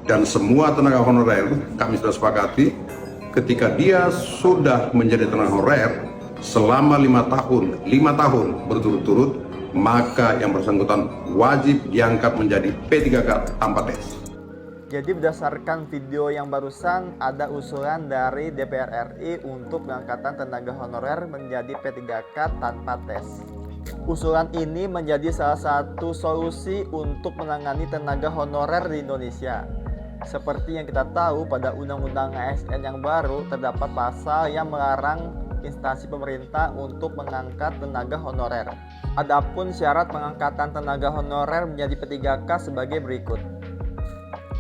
Dan semua tenaga honorer kami sudah sepakati ketika dia sudah menjadi tenaga honorer selama 5 tahun berturut-turut, maka yang bersangkutan wajib diangkat menjadi P3K tanpa tes. Jadi berdasarkan video yang barusan, ada usulan dari DPR RI untuk pengangkatan tenaga honorer menjadi P3K tanpa tes. Usulan ini menjadi salah satu solusi untuk menangani tenaga honorer di Indonesia. Seperti yang kita tahu, pada Undang-Undang ASN yang baru terdapat pasal yang melarang instansi pemerintah untuk mengangkat tenaga honorer. Adapun syarat pengangkatan tenaga honorer menjadi P3K sebagai berikut.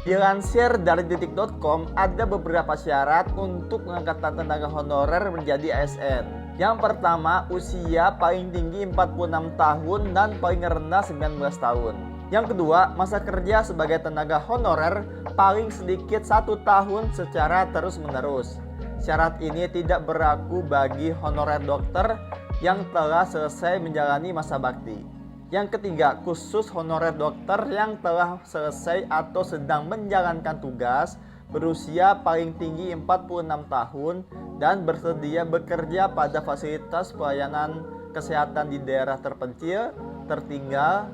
Dilansir dari detik.com, ada beberapa syarat untuk pengangkatan tenaga honorer menjadi ASN. Yang pertama, usia paling tinggi 46 tahun dan paling rendah 19 tahun. Yang kedua, masa kerja sebagai tenaga honorer paling sedikit 1 tahun secara terus-menerus. Syarat ini tidak berlaku bagi honorer dokter yang telah selesai menjalani masa bakti. Yang ketiga, khusus honorer dokter yang telah selesai atau sedang menjalankan tugas, berusia paling tinggi 46 tahun dan bersedia bekerja pada fasilitas pelayanan kesehatan di daerah terpencil, tertinggal,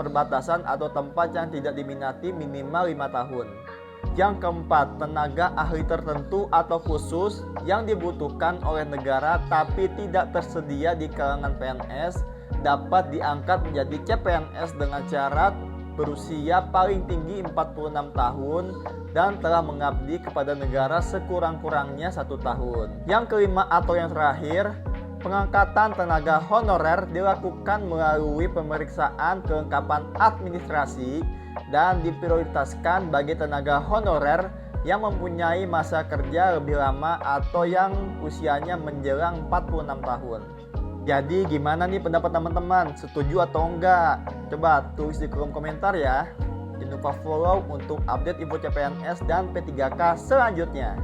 perbatasan atau tempat yang tidak diminati minimal 5 tahun. Yang keempat, tenaga ahli tertentu atau khusus yang dibutuhkan oleh negara tapi tidak tersedia di kalangan PNS dapat diangkat menjadi CPNS dengan syarat berusia paling tinggi 46 tahun dan telah mengabdi kepada negara sekurang-kurangnya 1 tahun. Yang kelima atau yang terakhir, pengangkatan tenaga honorer dilakukan melalui pemeriksaan kelengkapan administrasi dan diprioritaskan bagi tenaga honorer yang mempunyai masa kerja lebih lama atau yang usianya menjelang 46 tahun. Jadi gimana nih pendapat teman-teman? Setuju atau enggak? Coba tulis di kolom komentar ya. Jangan lupa follow untuk update info CPNS dan P3K selanjutnya.